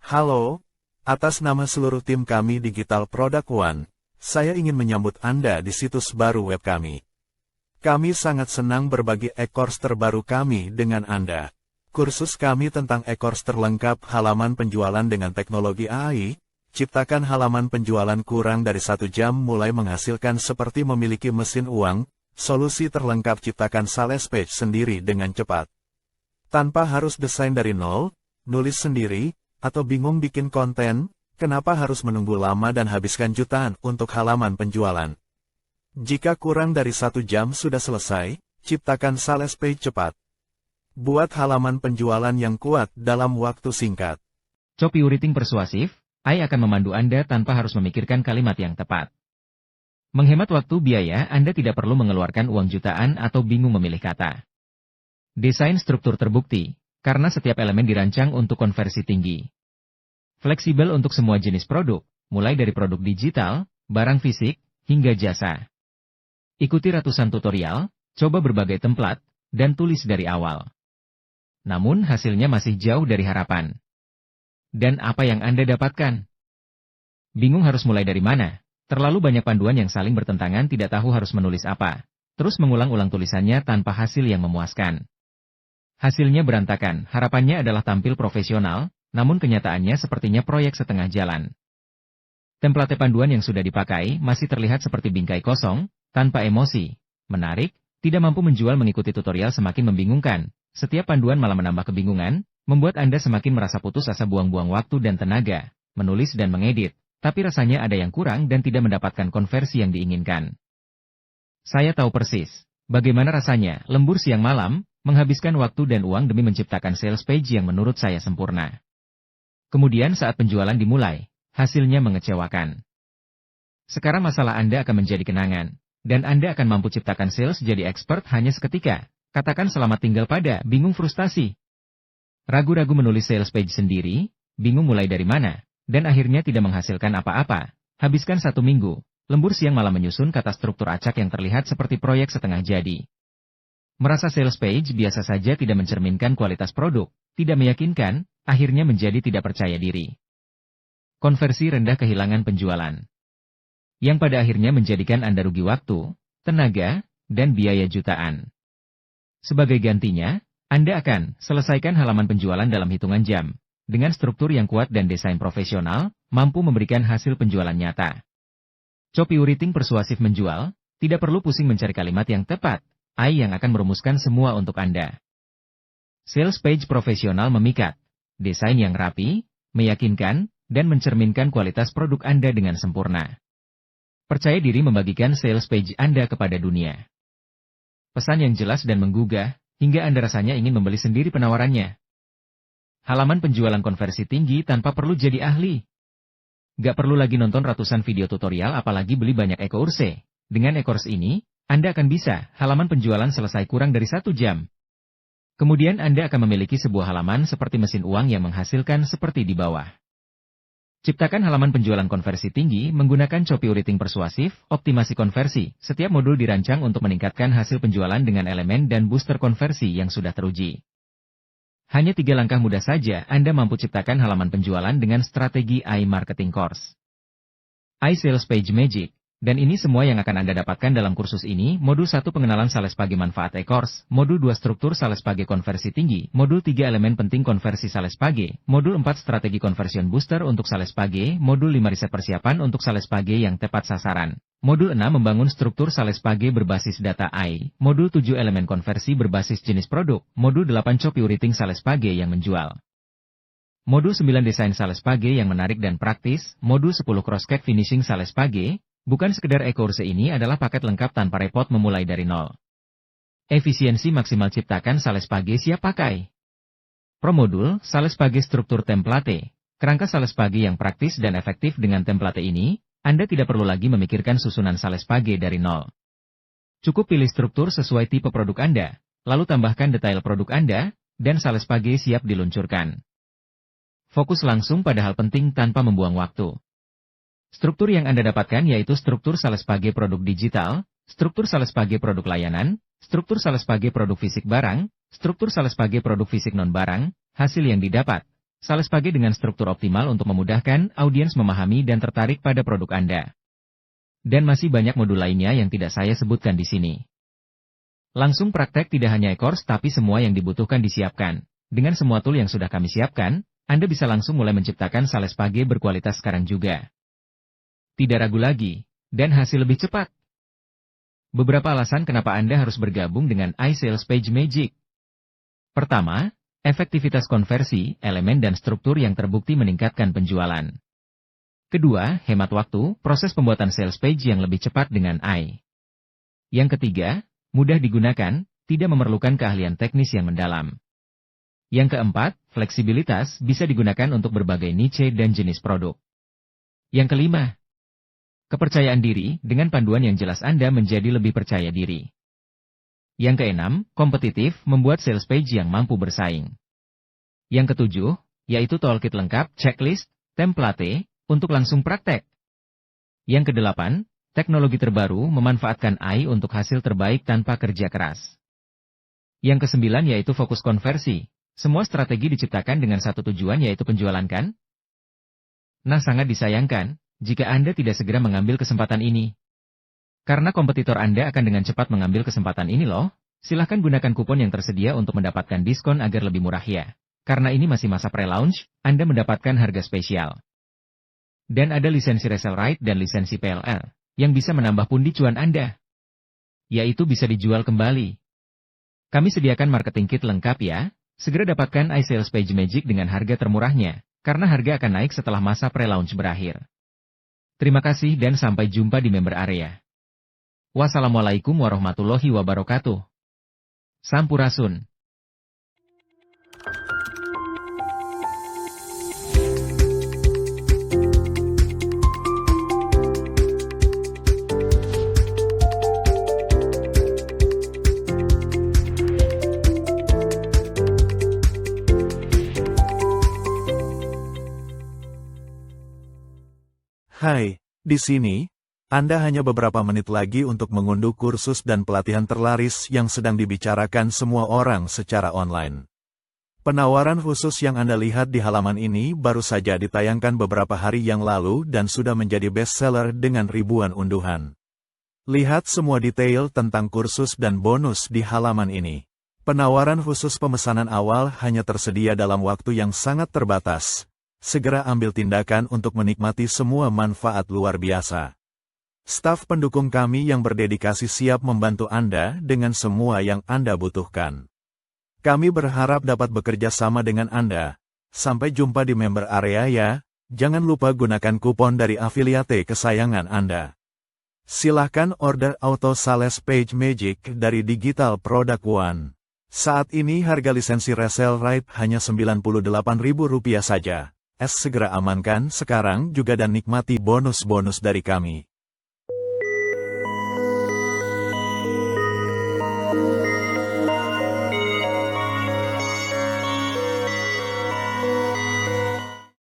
Halo, atas nama seluruh tim kami Digital Product One, saya ingin menyambut Anda di situs baru web kami. Kami sangat senang berbagi e-course terbaru kami dengan Anda. Kursus kami tentang e-course terlengkap halaman penjualan dengan teknologi AI, ciptakan halaman penjualan kurang dari 1 jam mulai menghasilkan seperti memiliki mesin uang, solusi terlengkap ciptakan sales page sendiri dengan cepat. Tanpa harus desain dari nol, nulis sendiri, atau bingung bikin konten, kenapa harus menunggu lama dan habiskan jutaan untuk halaman penjualan? Jika kurang dari 1 jam sudah selesai, ciptakan sales page cepat. Buat halaman penjualan yang kuat dalam waktu singkat. Copywriting persuasif, AI akan memandu Anda tanpa harus memikirkan kalimat yang tepat. Menghemat waktu biaya, Anda tidak perlu mengeluarkan uang jutaan atau bingung memilih kata. Desain struktur terbukti, karena setiap elemen dirancang untuk konversi tinggi. Fleksibel untuk semua jenis produk, mulai dari produk digital, barang fisik, hingga jasa. Ikuti ratusan tutorial, coba berbagai template, dan tulis dari awal. Namun hasilnya masih jauh dari harapan. Dan apa yang Anda dapatkan? Bingung harus mulai dari mana? Terlalu banyak panduan yang saling bertentangan, tidak tahu harus menulis apa. Terus mengulang-ulang tulisannya tanpa hasil yang memuaskan. Hasilnya berantakan, harapannya adalah tampil profesional, namun kenyataannya sepertinya proyek setengah jalan. Template panduan yang sudah dipakai masih terlihat seperti bingkai kosong, tanpa emosi, menarik, tidak mampu menjual. Mengikuti tutorial semakin membingungkan, setiap panduan malah menambah kebingungan, membuat Anda semakin merasa putus asa, buang-buang waktu dan tenaga, menulis dan mengedit, tapi rasanya ada yang kurang dan tidak mendapatkan konversi yang diinginkan. Saya tahu persis, bagaimana rasanya, lembur siang malam, menghabiskan waktu dan uang demi menciptakan sales page yang menurut saya sempurna. Kemudian saat penjualan dimulai, hasilnya mengecewakan. Sekarang masalah Anda akan menjadi kenangan, dan Anda akan mampu ciptakan sales jadi expert hanya seketika. Katakan selamat tinggal pada bingung, frustasi. Ragu-ragu menulis sales page sendiri, bingung mulai dari mana, dan akhirnya tidak menghasilkan apa-apa. Habiskan 1 minggu, lembur siang malam menyusun kata struktur acak yang terlihat seperti proyek setengah jadi. Merasa sales page biasa saja, tidak mencerminkan kualitas produk, tidak meyakinkan, akhirnya menjadi tidak percaya diri. Konversi rendah, kehilangan penjualan. Yang pada akhirnya menjadikan Anda rugi waktu, tenaga, dan biaya jutaan. Sebagai gantinya, Anda akan selesaikan halaman penjualan dalam hitungan jam, dengan struktur yang kuat dan desain profesional, mampu memberikan hasil penjualan nyata. Copywriting persuasif menjual, tidak perlu pusing mencari kalimat yang tepat, AI yang akan merumuskan semua untuk Anda. Sales page profesional memikat, desain yang rapi, meyakinkan, dan mencerminkan kualitas produk Anda dengan sempurna. Percaya diri membagikan sales page Anda kepada dunia. Pesan yang jelas dan menggugah, hingga Anda rasanya ingin membeli sendiri penawarannya. Halaman penjualan konversi tinggi tanpa perlu jadi ahli. Gak perlu lagi nonton ratusan video tutorial, apalagi beli banyak e-course. Dengan e-course ini, Anda akan bisa halaman penjualan selesai kurang dari 1 jam. Kemudian Anda akan memiliki sebuah halaman seperti mesin uang yang menghasilkan seperti di bawah. Ciptakan halaman penjualan konversi tinggi menggunakan copywriting persuasif, optimasi konversi. Setiap modul dirancang untuk meningkatkan hasil penjualan dengan elemen dan booster konversi yang sudah teruji. Hanya 3 langkah mudah saja Anda mampu ciptakan halaman penjualan dengan strategi AI Marketing Course. AI Sales Page Magic. Dan ini semua yang akan Anda dapatkan dalam kursus ini. Modul 1 pengenalan sales page manfaat e-course, modul 2 struktur sales page konversi tinggi, modul 3 elemen penting konversi sales page, modul 4 strategi conversion booster untuk sales page, modul 5 riset persiapan untuk sales page yang tepat sasaran, modul 6 membangun struktur sales page berbasis data AI, modul 7 elemen konversi berbasis jenis produk, modul 8 copywriting sales page yang menjual. Modul 9 desain sales page yang menarik dan praktis, modul 10 cross-check finishing sales page. Bukan sekedar e-course, ini adalah paket lengkap tanpa repot memulai dari nol. Efisiensi maksimal, ciptakan sales page siap pakai. Pro modul, sales page struktur template. Kerangka sales page yang praktis dan efektif. Dengan template ini, Anda tidak perlu lagi memikirkan susunan sales page dari nol. Cukup pilih struktur sesuai tipe produk Anda, lalu tambahkan detail produk Anda, dan sales page siap diluncurkan. Fokus langsung pada hal penting tanpa membuang waktu. Struktur yang Anda dapatkan yaitu struktur sales page produk digital, struktur sales page produk layanan, struktur sales page produk fisik barang, struktur sales page produk fisik non-barang. Hasil yang didapat Sales Page dengan struktur optimal untuk memudahkan audiens memahami dan tertarik pada produk Anda. Dan masih banyak modul lainnya yang tidak saya sebutkan di sini. Langsung praktek tidak hanya e-course tapi semua yang dibutuhkan disiapkan. Dengan semua tool yang sudah kami siapkan, Anda bisa langsung mulai menciptakan Sales Page berkualitas sekarang juga. Tidak ragu lagi, dan hasil lebih cepat. Beberapa alasan kenapa Anda harus bergabung dengan iSales Page Magic. Pertama, efektivitas konversi, elemen dan struktur yang terbukti meningkatkan penjualan. Kedua, hemat waktu, proses pembuatan sales page yang lebih cepat dengan AI. Yang ketiga, mudah digunakan, tidak memerlukan keahlian teknis yang mendalam. Yang keempat, fleksibilitas, bisa digunakan untuk berbagai niche dan jenis produk. Yang kelima, kepercayaan diri, dengan panduan yang jelas Anda menjadi lebih percaya diri. Yang keenam, kompetitif, membuat sales page yang mampu bersaing. Yang ketujuh, yaitu toolkit lengkap, checklist, template, untuk langsung praktek. Yang kedelapan, teknologi terbaru memanfaatkan AI untuk hasil terbaik tanpa kerja keras. Yang kesembilan yaitu fokus konversi. Semua strategi diciptakan dengan satu tujuan yaitu penjualan kan? Nah sangat disayangkan, jika Anda tidak segera mengambil kesempatan ini. Karena kompetitor Anda akan dengan cepat mengambil kesempatan ini loh, silahkan gunakan kupon yang tersedia untuk mendapatkan diskon agar lebih murah ya. Karena ini masih masa pre-launch, Anda mendapatkan harga spesial. Dan ada lisensi resell right dan lisensi PLR, yang bisa menambah pundi cuan Anda. Yaitu bisa dijual kembali. Kami sediakan marketing kit lengkap ya, segera dapatkan iSales Page Magic dengan harga termurahnya, karena harga akan naik setelah masa pre-launch berakhir. Terima kasih dan sampai jumpa di member area. Wassalamualaikum warahmatullahi wabarakatuh. Sampurasun. Hai, di sini, Anda hanya beberapa menit lagi untuk mengunduh kursus dan pelatihan terlaris yang sedang dibicarakan semua orang secara online. Penawaran khusus yang Anda lihat di halaman ini baru saja ditayangkan beberapa hari yang lalu dan sudah menjadi bestseller dengan ribuan unduhan. Lihat semua detail tentang kursus dan bonus di halaman ini. Penawaran khusus pemesanan awal hanya tersedia dalam waktu yang sangat terbatas. Segera ambil tindakan untuk menikmati semua manfaat luar biasa. Staf pendukung kami yang berdedikasi siap membantu Anda dengan semua yang Anda butuhkan. Kami berharap dapat bekerja sama dengan Anda. Sampai jumpa di member area ya. Jangan lupa gunakan kupon dari afiliate kesayangan Anda. Silahkan order Auto Sales Page Magic dari Digital Product One. Saat ini harga lisensi resell right hanya Rp98.000 saja. Segera amankan sekarang juga dan nikmati bonus-bonus dari kami.